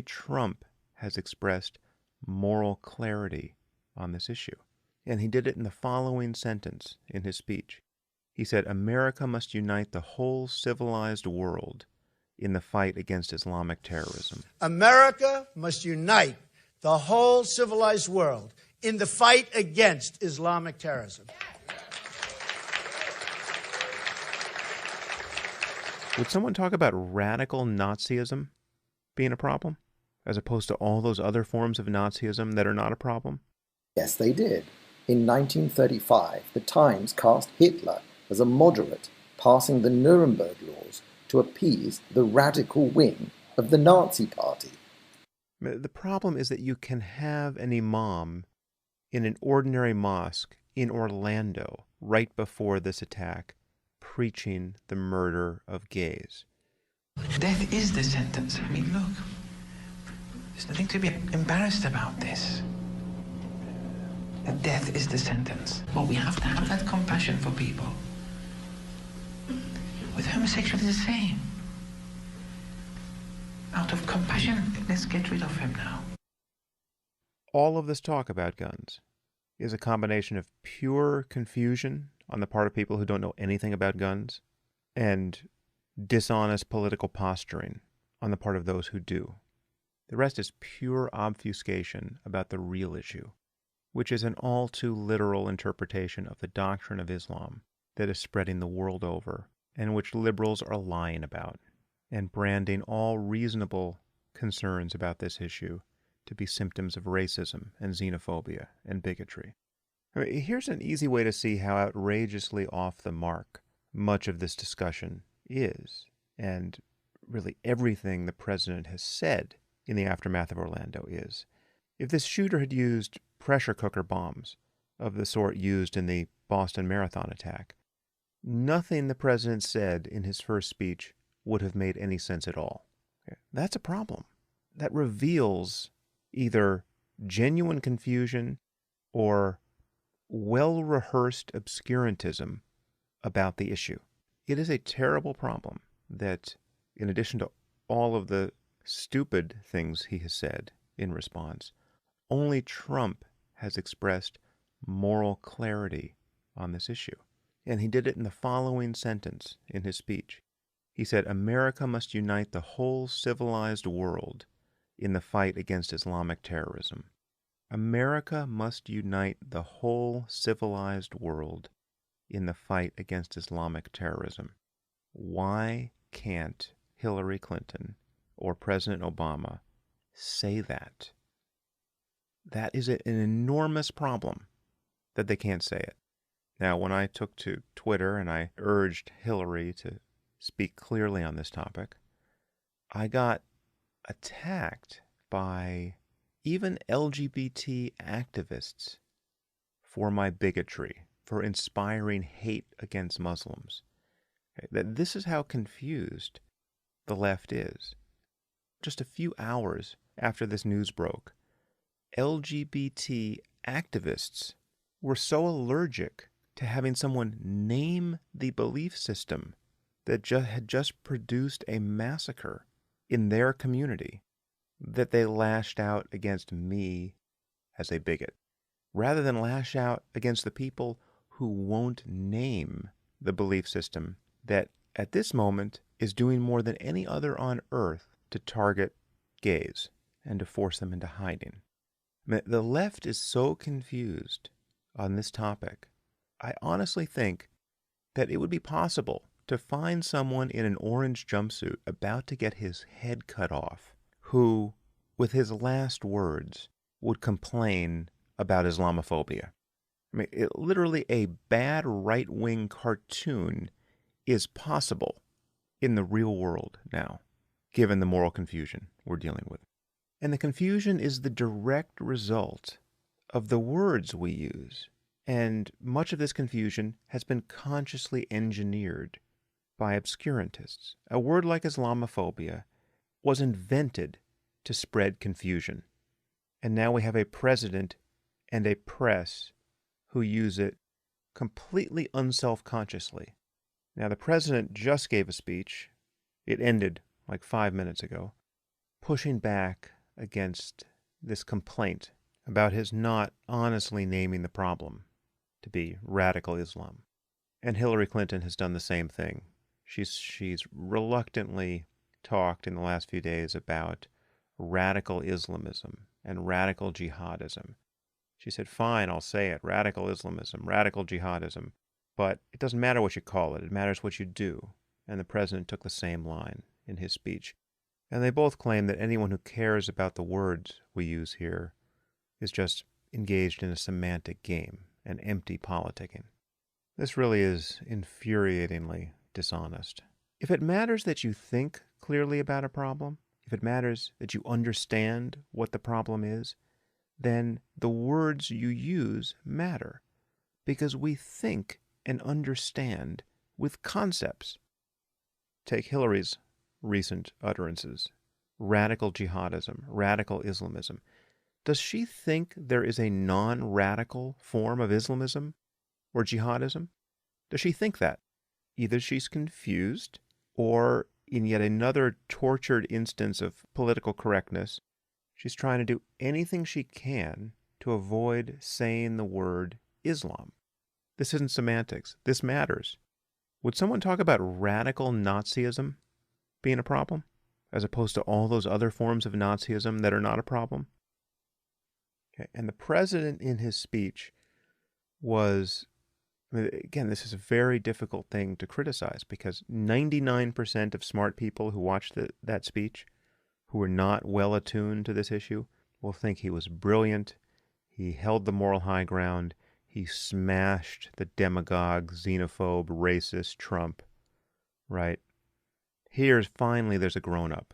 Trump has expressed moral clarity on this issue. And he did it in the following sentence in his speech. He said, America must unite the whole civilized world in the fight against Islamic terrorism. America must unite the whole civilized world in the fight against Islamic terrorism. Would someone talk about radical Nazism being a problem, as opposed to all those other forms of Nazism that are not a problem? Yes, they did. In 1935, the Times cast Hitler as a moderate, passing the Nuremberg laws to appease the radical wing of the Nazi Party. The problem is that you can have an imam in an ordinary mosque in Orlando right before this attack preaching the murder of gays. Death is the sentence. I mean, look, there's nothing to be embarrassed about this. That death is the sentence. But we have to have that compassion for people. With homosexuality, the same. Out of compassion, let's get rid of him now. All of this talk about guns is a combination of pure confusion on the part of people who don't know anything about guns and dishonest political posturing on the part of those who do. The rest is pure obfuscation about the real issue, which is an all too literal interpretation of the doctrine of Islam that is spreading the world over and which liberals are lying about and branding all reasonable concerns about this issue to be symptoms of racism and xenophobia and bigotry. I mean, here's an easy way to see how outrageously off the mark much of this discussion is, and really everything the president has said in the aftermath of Orlando is. If this shooter had used pressure cooker bombs of the sort used in the Boston Marathon attack, nothing the president said in his first speech would have made any sense at all. That's a problem. That reveals either genuine confusion or well-rehearsed obscurantism about the issue. It is a terrible problem that, in addition to all of the stupid things he has said in response, only Trump has expressed moral clarity on this issue. And he did it in the following sentence in his speech. He said, America must unite the whole civilized world in the fight against Islamic terrorism. America must unite the whole civilized world in the fight against Islamic terrorism. Why can't Hillary Clinton or President Obama say that? That is an enormous problem that they can't say it. Now, when I took to Twitter and I urged Hillary to speak clearly on this topic, I got attacked by even LGBT activists for my bigotry, for inspiring hate against Muslims. That this is how confused the left is. Just a few hours after this news broke, LGBT activists were so allergic to having someone name the belief system that had just produced a massacre in their community that they lashed out against me as a bigot, rather than lash out against the people who won't name the belief system that at this moment is doing more than any other on earth to target gays and to force them into hiding. The left is so confused on this topic. I honestly think that it would be possible to find someone in an orange jumpsuit about to get his head cut off who, with his last words, would complain about Islamophobia. I mean, literally a bad right-wing cartoon is possible in the real world now, given the moral confusion we're dealing with. And the confusion is the direct result of the words we use. And much of this confusion has been consciously engineered by obscurantists. A word like Islamophobia was invented to spread confusion. And now we have a president and a press who use it completely unselfconsciously. Now, the president just gave a speech. It ended like 5 minutes ago. pushing back against this complaint about his not honestly naming the problem to be radical Islam. And Hillary Clinton has done the same thing. She's reluctantly talked in the last few days about radical Islamism and radical jihadism. She said, fine, I'll say it, radical Islamism, radical jihadism, but it doesn't matter what you call it, it matters what you do. And the president took the same line in his speech. And they both claim that anyone who cares about the words we use here is just engaged in a semantic game and empty politicking. This really is infuriatingly dishonest. If it matters that you think clearly about a problem, if it matters that you understand what the problem is, then the words you use matter, because we think and understand with concepts. Take Hillary's recent utterances, radical jihadism, radical Islamism. Does she think there is a non-radical form of Islamism or jihadism? Does she think that? Either she's confused, or in yet another tortured instance of political correctness, she's trying to do anything she can to avoid saying the word Islam. This isn't semantics. This matters. Would someone talk about radical Nazism being a problem, as opposed to all those other forms of Nazism that are not a problem? Okay. And the president in his speech was, again, this is a very difficult thing to criticize, because 99% of smart people who watched that speech, who are not well attuned to this issue, will think he was brilliant. He held the moral high ground. He smashed the demagogue, xenophobe, racist Trump, right? Here's finally there's a grown-up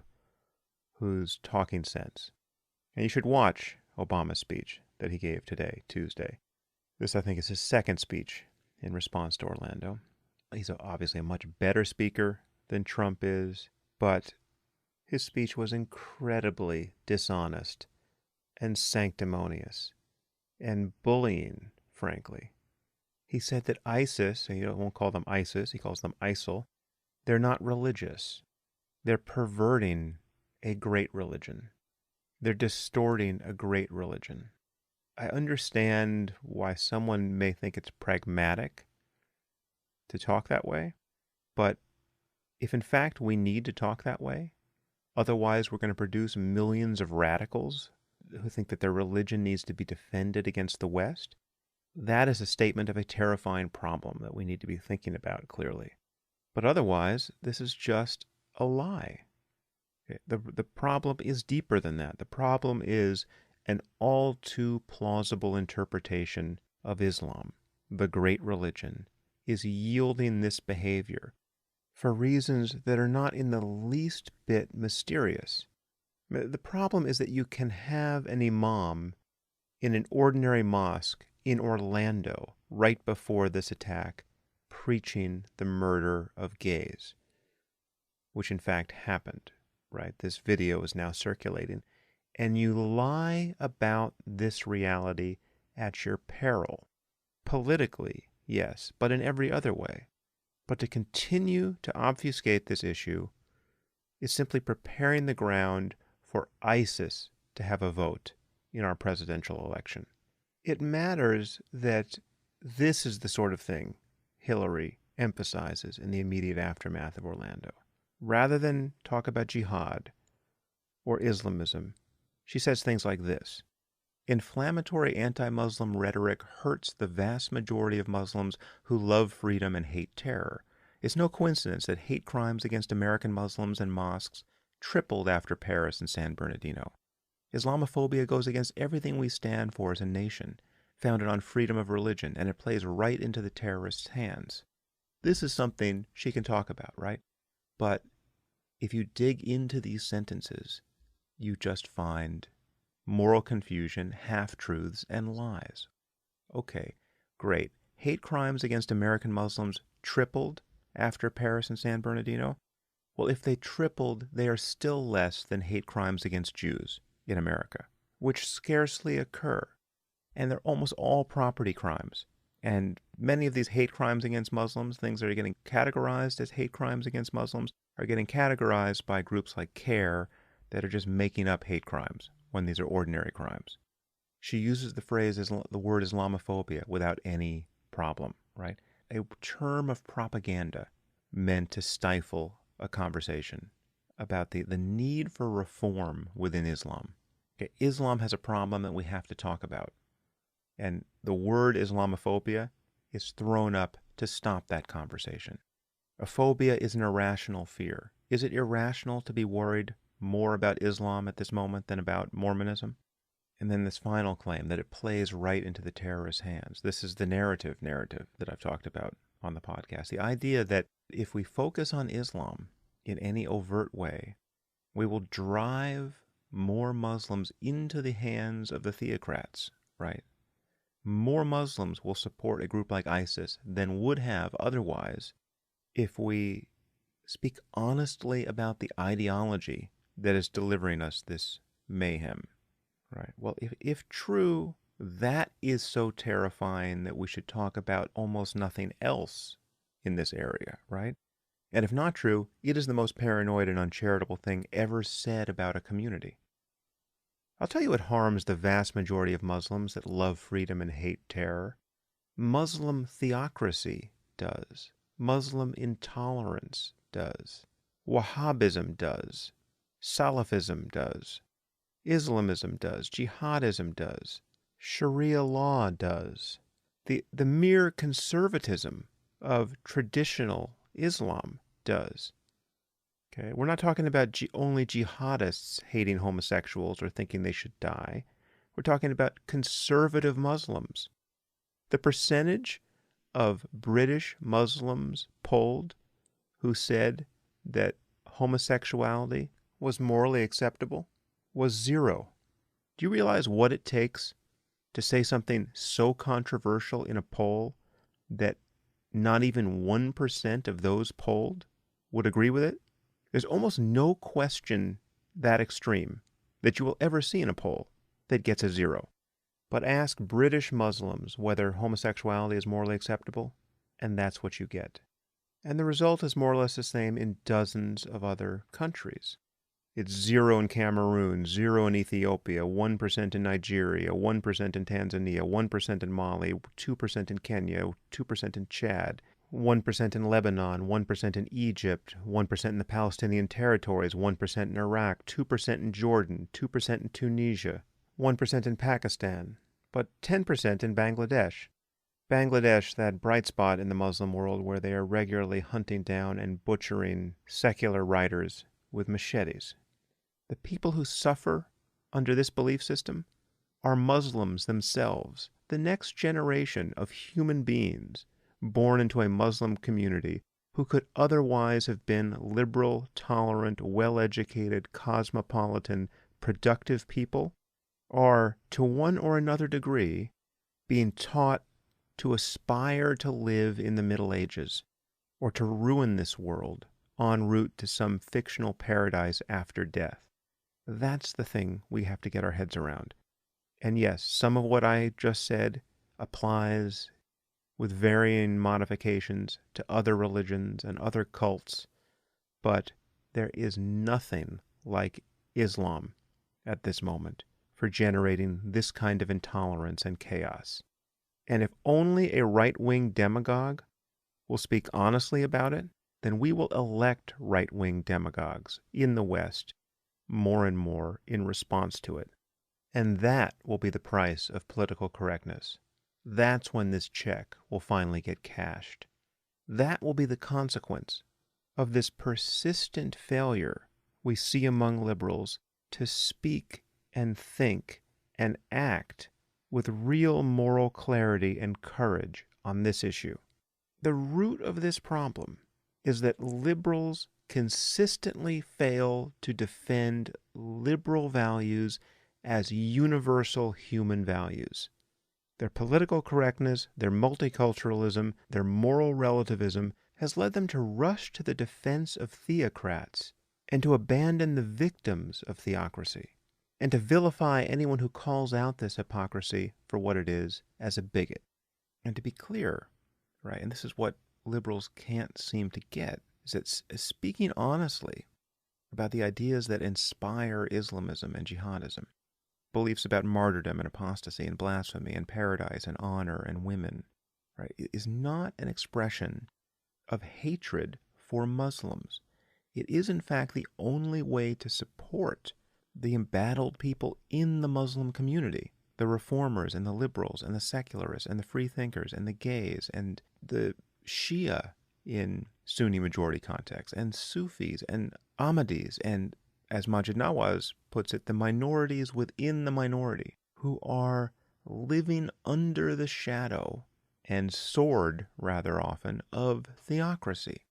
who's talking sense. And you should watch Obama's speech that he gave today, Tuesday. This, I think, is his second speech in response to Orlando. He's obviously a much better speaker than Trump is, but his speech was incredibly dishonest and sanctimonious and bullying, frankly. He said that ISIS, and he won't call them ISIS, he calls them ISIL, they're not religious. They're perverting a great religion. They're distorting a great religion. I understand why someone may think it's pragmatic to talk that way, but if in fact we need to talk that way, otherwise we're going to produce millions of radicals who think that their religion needs to be defended against the West, that is a statement of a terrifying problem that we need to be thinking about clearly. But otherwise, this is just a lie. The problem is deeper than that. The problem is an all too plausible interpretation of Islam, the great religion, is yielding this behavior for reasons that are not in the least bit mysterious. The problem is that you can have an imam in an ordinary mosque in Orlando right before this attack preaching the murder of gays, which in fact happened, right? This video is now circulating. And you lie about this reality at your peril. Politically, yes, but in every other way. But to continue to obfuscate this issue is simply preparing the ground for ISIS to have a vote in our presidential election. It matters that this is the sort of thing Hillary emphasizes in the immediate aftermath of Orlando. Rather than talk about jihad or Islamism, she says things like this: inflammatory anti-Muslim rhetoric hurts the vast majority of Muslims who love freedom and hate terror. It's no coincidence that hate crimes against American Muslims and mosques tripled after Paris and San Bernardino. Islamophobia goes against everything we stand for as a nation, founded on freedom of religion, and it plays right into the terrorists' hands. This is something she can talk about, right? But if you dig into these sentences, you just find moral confusion, half-truths, and lies. Okay, great. Hate crimes against American Muslims tripled after Paris and San Bernardino? Well, if they tripled, they are still less than hate crimes against Jews in America, which scarcely occur. And they're almost all property crimes. And many of these hate crimes against Muslims, things that are getting categorized as hate crimes against Muslims, are getting categorized by groups like CARE that are just making up hate crimes when these are ordinary crimes. She uses the word Islamophobia without any problem, right? A term of propaganda meant to stifle a conversation about the need for reform within Islam. Okay, Islam has a problem that we have to talk about. And the word Islamophobia is thrown up to stop that conversation. A phobia is an irrational fear. Is it irrational to be worried more about Islam at this moment than about Mormonism? And then this final claim that it plays right into the terrorist's hands. This is the narrative that I've talked about on the podcast. The idea that if we focus on Islam in any overt way, we will drive more Muslims into the hands of the theocrats, right? More Muslims will support a group like ISIS than would have otherwise if we speak honestly about the ideology that is delivering us this mayhem. Right. Well, if true, that is so terrifying that we should talk about almost nothing else in this area, right? And if not true, it is the most paranoid and uncharitable thing ever said about a community. I'll tell you what harms the vast majority of Muslims that love freedom and hate terror. Muslim theocracy does. Muslim intolerance does. Wahhabism does. Salafism does. Islamism does, jihadism does, Sharia law does. The mere conservatism of traditional Islam does. Okay, we're not talking about only jihadists hating homosexuals or thinking they should die. We're talking about conservative Muslims. The percentage of British Muslims polled who said that homosexuality was morally acceptable was 0. Do you realize what it takes to say something so controversial in a poll that not even 1% of those polled would agree with it? There's almost no question that extreme that you will ever see in a poll that gets a 0. But ask British Muslims whether homosexuality is morally acceptable, and that's what you get. And the result is more or less the same in dozens of other countries. It's 0 in Cameroon, 0 in Ethiopia, 1% in Nigeria, 1% in Tanzania, 1% in Mali, 2% in Kenya, 2% in Chad, 1% in Lebanon, 1% in Egypt, 1% in the Palestinian territories, 1% in Iraq, 2% in Jordan, 2% in Tunisia, 1% in Pakistan, but 10% in Bangladesh. Bangladesh, that bright spot in the Muslim world where they are regularly hunting down and butchering secular writers with machetes. The people who suffer under this belief system are Muslims themselves, the next generation of human beings born into a Muslim community who could otherwise have been liberal, tolerant, well-educated, cosmopolitan, productive people, are, to one or another degree, being taught to aspire to live in the Middle Ages or to ruin this world en route to some fictional paradise after death. That's the thing we have to get our heads around. And yes, some of what I just said applies with varying modifications to other religions and other cults, but there is nothing like Islam at this moment for generating this kind of intolerance and chaos. And if only a right-wing demagogue will speak honestly about it, then we will elect right-wing demagogues in the West more and more in response to it. And that will be the price of political correctness. That's when this check will finally get cashed. That will be the consequence of this persistent failure we see among liberals to speak and think and act with real moral clarity and courage on this issue. The root of this problem is that liberals consistently fail to defend liberal values as universal human values. Their political correctness, their multiculturalism, their moral relativism has led them to rush to the defense of theocrats and to abandon the victims of theocracy, and to vilify anyone who calls out this hypocrisy for what it is as a bigot. And to be clear, right, and this is what liberals can't seem to get, is that speaking honestly about the ideas that inspire Islamism and jihadism, beliefs about martyrdom and apostasy and blasphemy and paradise and honor and women, right, is not an expression of hatred for Muslims. It is, in fact, the only way to support the embattled people in the Muslim community, the reformers and the liberals and the secularists and the freethinkers and the gays and the Shia in Sunni majority contexts and Sufis and Ahmadis and, as Majid Nawaz puts it, the minorities within the minority who are living under the shadow and sword, rather often, of theocracy.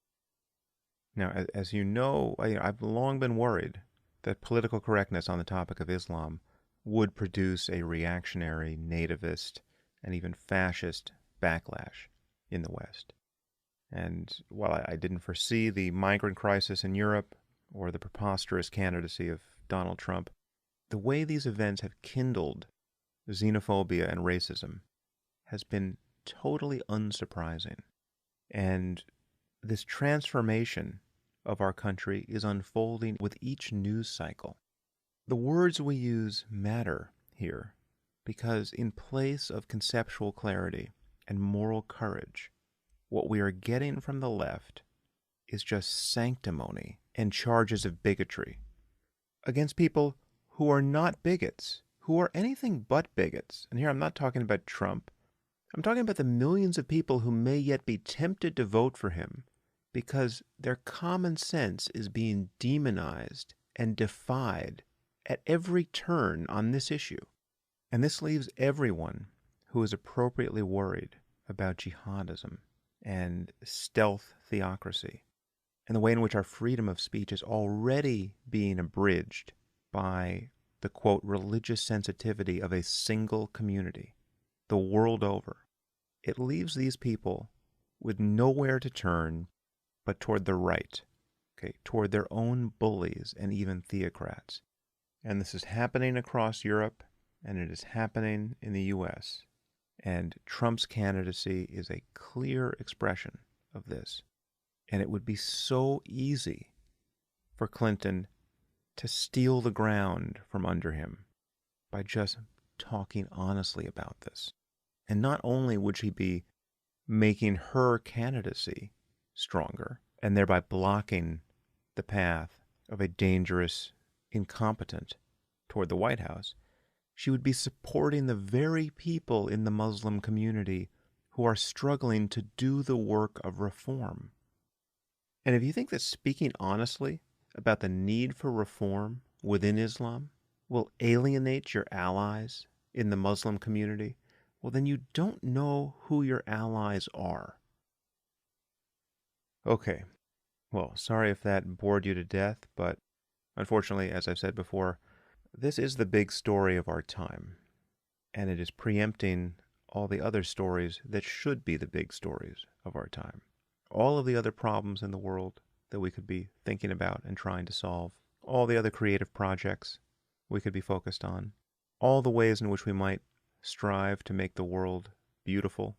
Now, as you know, I've long been worried that political correctness on the topic of Islam would produce a reactionary, nativist, and even fascist backlash in the West. And while I didn't foresee the migrant crisis in Europe or the preposterous candidacy of Donald Trump, the way these events have kindled xenophobia and racism has been totally unsurprising. And this transformation of our country is unfolding with each news cycle. The words we use matter here because in place of conceptual clarity and moral courage, what we are getting from the left is just sanctimony and charges of bigotry against people who are not bigots, who are anything but bigots. And here I'm not talking about Trump. I'm talking about the millions of people who may yet be tempted to vote for him because their common sense is being demonized and defied at every turn on this issue. And this leaves everyone who is appropriately worried about jihadism and stealth theocracy and the way in which our freedom of speech is already being abridged by the, quote, religious sensitivity of a single community the world over. It leaves these people with nowhere to turn but toward the right, okay, toward their own bullies and even theocrats. And this is happening across Europe, and it is happening in the U.S., and Trump's candidacy is a clear expression of this. And it would be so easy for Clinton to steal the ground from under him by just talking honestly about this. And not only would she be making her candidacy stronger and thereby blocking the path of a dangerous incompetent toward the White House, she would be supporting the very people in the Muslim community who are struggling to do the work of reform. And if you think that speaking honestly about the need for reform within Islam will alienate your allies in the Muslim community, well, then you don't know who your allies are. Okay, well, sorry if that bored you to death, but unfortunately, as I've said before, this is the big story of our time, and it is preempting all the other stories that should be the big stories of our time. All of the other problems in the world that we could be thinking about and trying to solve, all the other creative projects we could be focused on, all the ways in which we might strive to make the world beautiful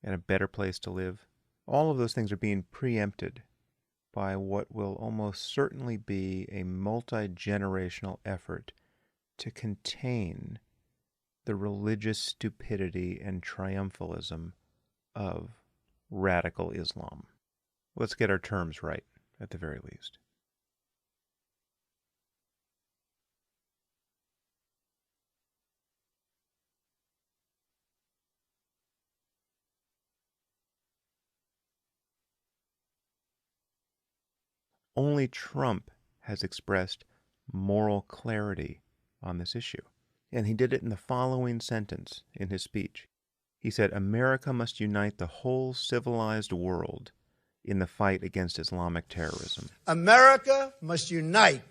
and a better place to live, all of those things are being preempted by what will almost certainly be a multi-generational effort to contain the religious stupidity and triumphalism of radical Islam. Let's get our terms right, at the very least. Only Trump has expressed moral clarity on this issue. And he did it in the following sentence in his speech. He said, "America must unite the whole civilized world in the fight against Islamic terrorism." America must unite